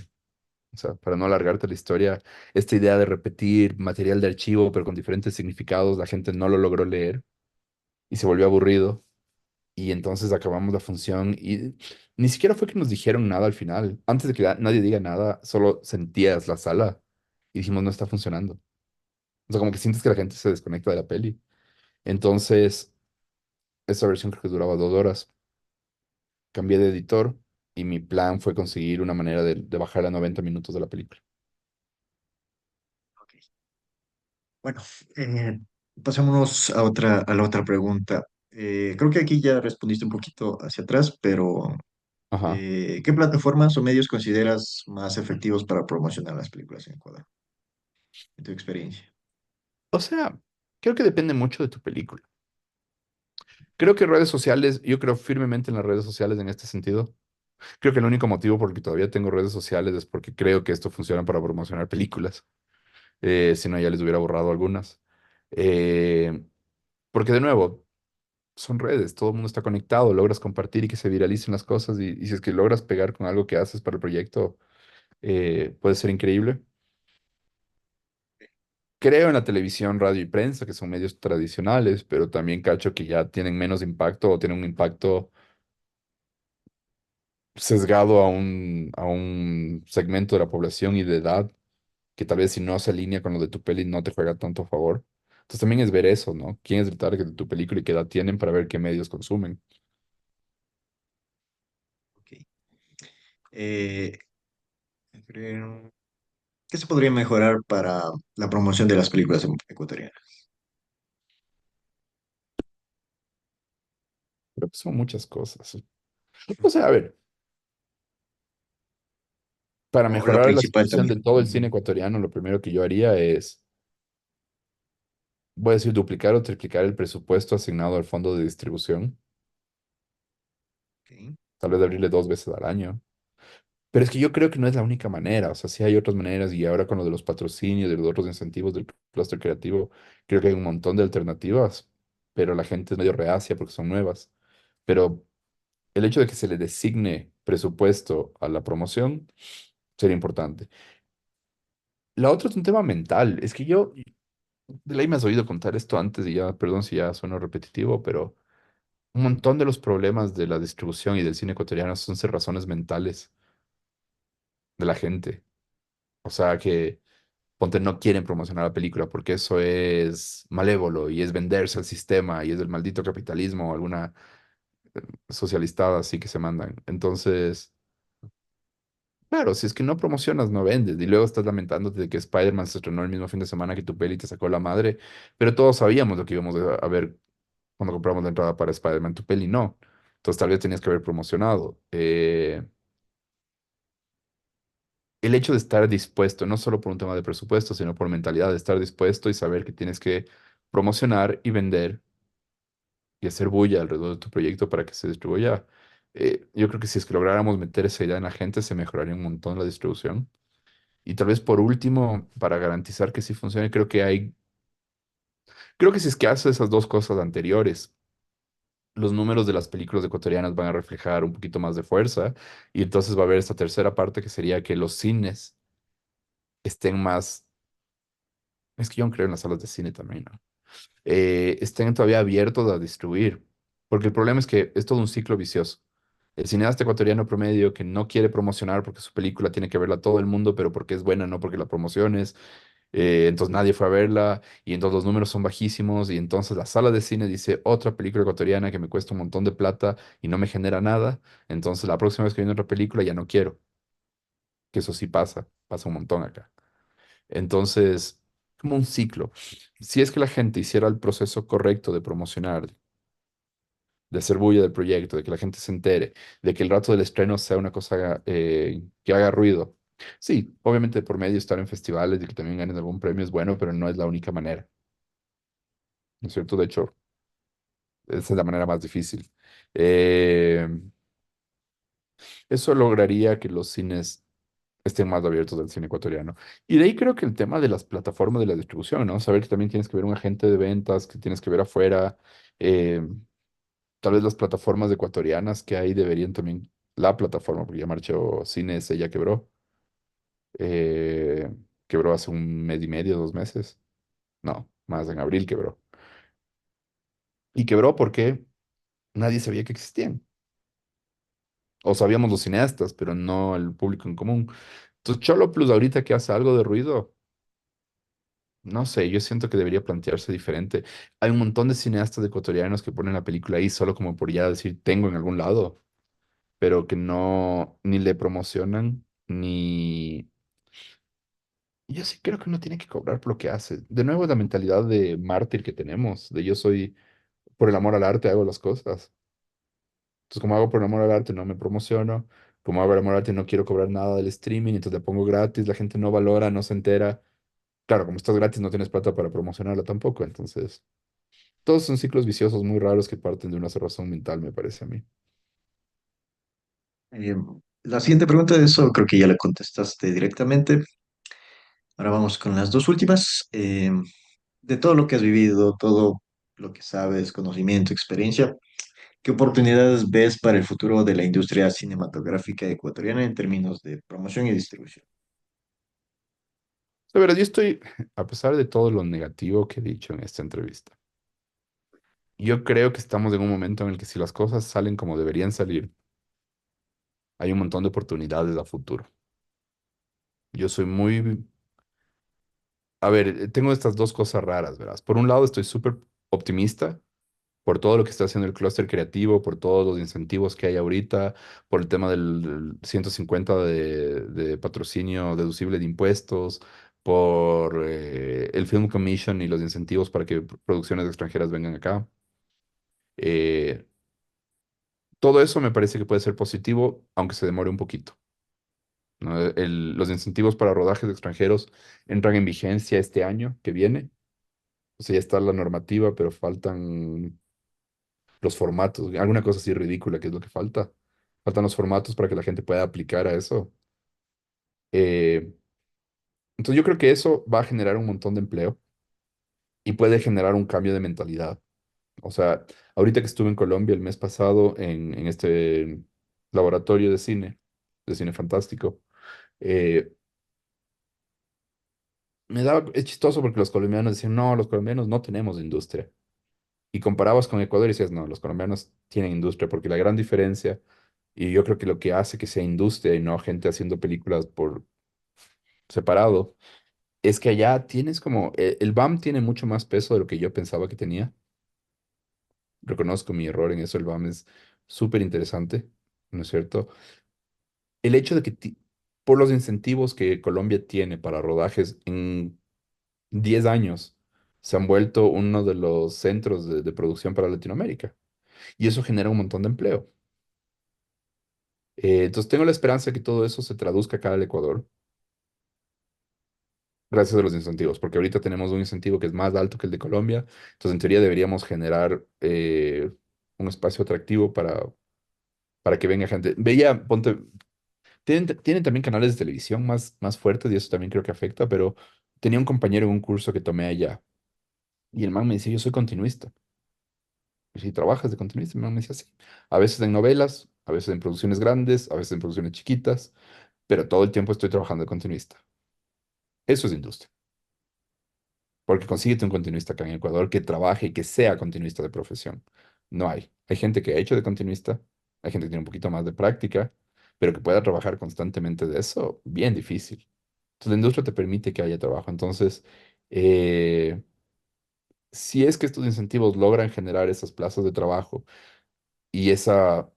Speaker 2: O sea, para no alargarte la historia, esta idea de repetir material de archivo, pero con diferentes significados, la gente no lo logró leer y se volvió aburrido. Y entonces acabamos la función y ni siquiera fue que nos dijeron nada al final. Antes de que nadie diga nada, solo sentías la sala y dijimos, no está funcionando. O sea, como que sientes que la gente se desconecta de la peli. Entonces, esa versión creo que duraba 2 horas. Cambié de editor y mi plan fue conseguir una manera de bajar a 90 minutos de la película.
Speaker 1: Ok. Bueno, eh, pasémonos a la otra pregunta. Creo que aquí ya respondiste un poquito hacia atrás, pero
Speaker 2: Ajá.
Speaker 1: ¿qué plataformas o medios consideras más efectivos para promocionar las películas en Ecuador, en tu experiencia?
Speaker 2: O sea, creo que depende mucho de tu película. Creo que redes sociales, yo creo firmemente en las redes sociales en este sentido. Creo que el único motivo por el que todavía tengo redes sociales es porque creo que esto funciona para promocionar películas. Si no, ya les hubiera borrado algunas. Eh, Porque de nuevo, son redes, todo el mundo está conectado, logras compartir y que se viralicen las cosas y si es que logras pegar con algo que haces para el proyecto, puede ser increíble. Creo en la televisión, radio y prensa, que son medios tradicionales, pero también cacho que ya tienen menos impacto o tienen un impacto sesgado a un segmento de la población y de edad que tal vez si no se alinea con lo de tu peli no te juega tanto a favor. Entonces también es ver eso, ¿no? ¿Quién es el target de tu película y qué edad tienen para ver qué medios consumen?
Speaker 1: Ok. Eh, creo- ¿Qué se podría mejorar para la promoción de las películas ecuatorianas?
Speaker 2: Pero pues son muchas cosas. O sea, a ver, para
Speaker 1: O la
Speaker 2: mejorar la
Speaker 1: principal
Speaker 2: situación
Speaker 1: también.
Speaker 2: de todo el
Speaker 1: Ujú.
Speaker 2: cine ecuatoriano, lo primero que yo haría es, voy a decir, duplicar o triplicar el presupuesto asignado al fondo de distribución,
Speaker 1: Ok.
Speaker 2: tal vez abrirle 2 veces al año. Pero es que yo creo que no es la única manera, o sea, sí hay otras maneras y ahora con lo de los patrocinios, de los otros incentivos del clúster creativo, creo que hay un montón de alternativas, pero la gente es medio reacia porque son nuevas. Pero el hecho de que se le designe presupuesto a la promoción sería importante. La otra es un tema mental, es que yo, de ley me has oído contar esto antes y ya, perdón si ya sueno repetitivo, pero un montón de los problemas de la distribución y del cine ecuatoriano son razones mentales de la gente. O sea, que ponte, no quieren promocionar la película porque eso es malévolo y es venderse al sistema y es del maldito capitalismo o alguna socialistada así que se mandan. Entonces, claro, si es que no promocionas, no vendes. Y luego estás lamentándote de que Spider-Man se estrenó el mismo fin de semana que tu peli y te sacó la madre, pero todos sabíamos lo que íbamos a ver cuando compramos la entrada para Spider-Man, tu peli no. Entonces tal vez tenías que haber promocionado. El hecho de estar dispuesto, no solo por un tema de presupuesto, sino por mentalidad de estar dispuesto y saber que tienes que promocionar y vender y hacer bulla alrededor de tu proyecto para que se distribuya. Yo creo que si es que lográramos meter esa idea en la gente, se mejoraría un montón la distribución. Y tal vez por último, para garantizar que sí funcione, creo que si es que hace esas dos cosas anteriores, los números de las películas ecuatorianas van a reflejar un poquito más de fuerza y entonces va a haber esta tercera parte que sería que los cines estén más, es que yo no creo en las salas de cine también, ¿no? Estén todavía abiertos a distribuir. Porque el problema es que es todo un ciclo vicioso. El cineasta ecuatoriano promedio que no quiere promocionar porque su película tiene que verla todo el mundo, pero porque es buena, no porque la promociones. Entonces nadie fue a verla y entonces los números son bajísimos y entonces la sala de cine dice otra película ecuatoriana que me cuesta un montón de plata y no me genera nada. Entonces la próxima vez que viene otra película ya no quiero. Que eso sí pasa un montón acá. Entonces, como un ciclo. Si es que la gente hiciera el proceso correcto de promocionar, de hacer bulla del proyecto, de que la gente se entere, de que el rato del estreno sea una cosa que haga ruido. Sí, obviamente por medio de estar en festivales y que también ganen algún premio es bueno, pero no es la única manera, ¿no es cierto? De hecho, esa es la manera más difícil. Eh, Eso lograría que los cines, estén más abiertos al cine ecuatoriano. Y de ahí creo que el tema de las plataformas de la distribución, ¿no? Saber que también tienes que ver un agente de ventas, que tienes que ver afuera. eh, Tal vez las plataformas ecuatorianas que hay deberían también, la plataforma, porque ya marchó Cines, ella quebró. eh, Quebró hace un mes y medio, 2 meses. No, más en abril quebró. Y quebró porque nadie sabía que existían. O sabíamos los cineastas, pero no el público en común. Entonces, Cholo Plus ahorita que hace algo de ruido, no sé, yo siento que debería plantearse diferente. Hay un montón de cineastas ecuatorianos que ponen la película ahí solo como por ya decir tengo en algún lado, pero que no, ni le promocionan, ni... Yo sí creo que uno tiene que cobrar por lo que hace. De nuevo, la mentalidad de mártir que tenemos, de yo soy, por el amor al arte, hago las cosas. Entonces, como hago por amor al arte, no me promociono. Como hago por amor al arte, no quiero cobrar nada del streaming, entonces le pongo gratis, la gente no valora, no se entera. Claro, como estás gratis, no tienes plata para promocionarla tampoco. Entonces, todos son ciclos viciosos muy raros que parten de una cerrazón mental, me parece a mí.
Speaker 1: Eh, la siguiente pregunta de eso creo que ya la contestaste directamente. Ahora vamos con las dos últimas. De todo lo que has vivido, todo lo que sabes, conocimiento, experiencia, ¿qué oportunidades ves para el futuro de la industria cinematográfica ecuatoriana en términos de promoción y distribución?
Speaker 2: De verdad, yo estoy, a pesar de todo lo negativo que he dicho en esta entrevista, yo creo que estamos en un momento en el que si las cosas salen como deberían salir, hay un montón de oportunidades a futuro. Yo soy muy... A ver, tengo estas dos cosas raras, ¿verdad? Por un lado, estoy súper optimista por todo lo que está haciendo el clúster creativo, por todos los incentivos que hay ahorita, por el tema del 150 de patrocinio deducible de impuestos, por el Film Commission y los incentivos para que producciones extranjeras vengan acá. Eh, Todo eso me parece que puede ser positivo, aunque se demore un poquito, ¿no? Los incentivos para rodajes extranjeros entran en vigencia este año que viene. O sea, ya está la normativa, pero faltan los formatos, alguna cosa así ridícula que es lo que falta. Faltan los formatos para que la gente pueda aplicar a eso. Eh, entonces yo creo que eso va a generar un montón de empleo y puede generar un cambio de mentalidad. O sea, ahorita que estuve en Colombia el mes pasado en este laboratorio de cine fantástico, eh, es chistoso porque los colombianos decían, no, los colombianos no tenemos industria. Y comparabas con Ecuador y decías, no, los colombianos tienen industria, porque la gran diferencia, y yo creo que lo que hace que sea industria y no gente haciendo películas por separado, es que allá tienes como, el BAM tiene mucho más peso de lo que yo pensaba que tenía. Reconozco mi error en eso, el BAM es súper interesante, ¿no es cierto? El hecho de que por los incentivos que Colombia tiene para rodajes en 10 años, se han vuelto uno de los centros de producción para Latinoamérica. Y eso genera un montón de empleo. Entonces tengo la esperanza de que todo eso se traduzca acá al Ecuador, gracias a los incentivos, porque ahorita tenemos un incentivo que es más alto que el de Colombia, entonces en teoría deberíamos generar un espacio atractivo para que venga gente. Veía, ponte, tienen también canales de televisión más fuertes y eso también creo que afecta, pero tenía un compañero en un curso que tomé allá y el man me decía, yo soy continuista. Y si trabajas de continuista, el man me decía, sí. A veces en novelas, a veces en producciones grandes, a veces en producciones chiquitas, pero todo el tiempo estoy trabajando de continuista. Eso es industria. Porque consíguete un continuista acá en Ecuador que trabaje y que sea continuista de profesión. No hay. Hay gente que ha hecho de continuista, hay gente que tiene un poquito más de práctica, pero que pueda trabajar constantemente de eso, bien difícil. Entonces, la industria te permite que haya trabajo. Entonces, eh, si es que estos incentivos logran generar esas plazas de trabajo y esa...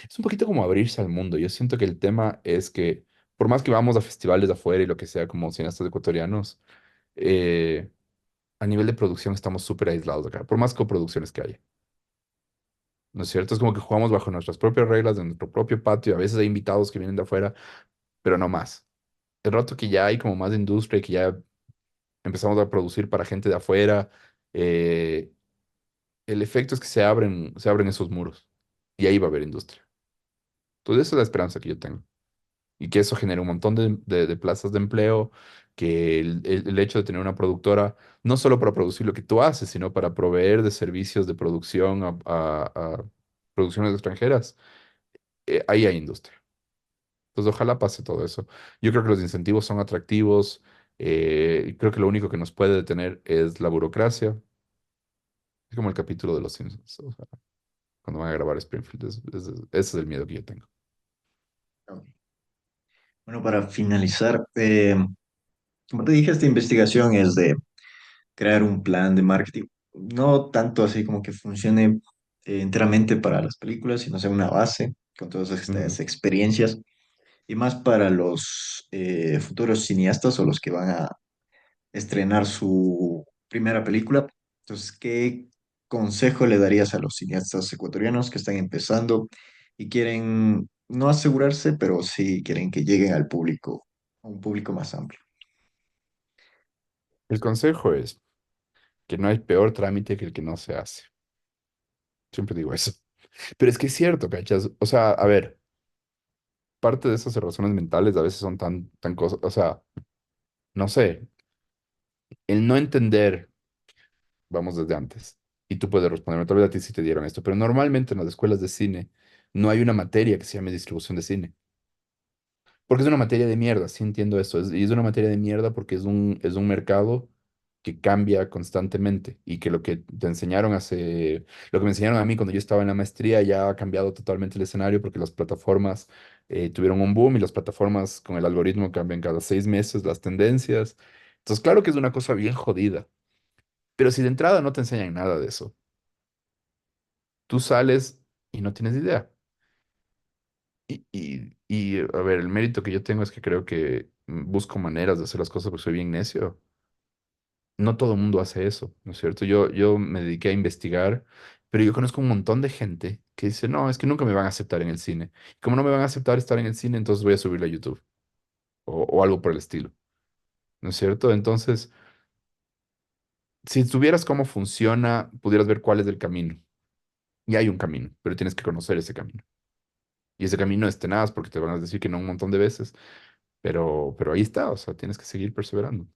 Speaker 2: Es un poquito como abrirse al mundo. Yo siento que el tema es que, por más que vamos a festivales de afuera y lo que sea como cineastas ecuatorianos, eh, a nivel de producción estamos súper aislados acá, por más coproducciones que haya. ¿No es cierto? Es como que jugamos bajo nuestras propias reglas, de nuestro propio patio. A veces hay invitados que vienen de afuera, pero no más. El rato que ya hay como más industria y que ya empezamos a producir para gente de afuera, eh, el efecto es que se abren esos muros y ahí va a haber industria. Entonces, esa es la esperanza que yo tengo. y que eso genera un montón de plazas de empleo, que el hecho de tener una productora, no solo para producir lo que tú haces, sino para proveer de servicios de producción a producciones extranjeras, ahí hay industria. Entonces, ojalá pase todo eso. Yo creo que los incentivos son atractivos. Y creo que lo único que nos puede detener es la burocracia. Es como el capítulo de Los Simpsons. O sea, cuando van a grabar Springfield, ese es el miedo que yo tengo.
Speaker 1: Ok. Bueno, para finalizar, como te dije, esta investigación es de crear un plan de marketing, no tanto así como que funcione enteramente para las películas, sino sea una base con todas
Speaker 2: Ujú.
Speaker 1: estas experiencias y más para los futuros cineastas o los que van a estrenar su primera película. Entonces, ¿qué consejo le darías a los cineastas ecuatorianos que están empezando y quieren no asegurarse, pero sí quieren que lleguen al público, a un público más amplio?
Speaker 2: El consejo es que no hay peor trámite que el que no se hace. Siempre digo eso. Pero es que es cierto, ¿cachas? O sea, a ver, parte de esas razones mentales a veces son tan cosas, o sea, no sé, el no entender, vamos desde antes, y tú puedes responderme, tal vez a ti sí te dieron esto, pero normalmente en las escuelas de cine no hay una materia que se llame distribución de cine. Porque es una materia de mierda, sí entiendo eso. Y es una materia de mierda porque es un mercado que cambia constantemente y que lo que te enseñaron lo que me enseñaron a mí cuando yo estaba en la maestría ya ha cambiado totalmente el escenario porque las plataformas tuvieron un boom y las plataformas con el algoritmo cambian cada 6 meses las tendencias. Entonces, claro que es una cosa bien jodida, pero si de entrada no te enseñan nada de eso, tú sales y no tienes idea. A ver, el mérito que yo tengo es que creo que busco maneras de hacer las cosas porque soy bien necio. No todo el mundo hace eso, ¿no es cierto? Yo me dediqué a investigar, pero yo conozco un montón de gente que dice, no, es que nunca me van a aceptar en el cine. Como no me van a aceptar estar en el cine, entonces voy a subirlo a YouTube o algo por el estilo, ¿no es cierto? Entonces, si tuvieras cómo funciona, pudieras ver cuál es el camino. Y hay un camino, pero tienes que conocer ese camino. Y ese camino es tenaz porque te van a decir que no un montón de veces, pero ahí está, o sea, tienes que seguir perseverando.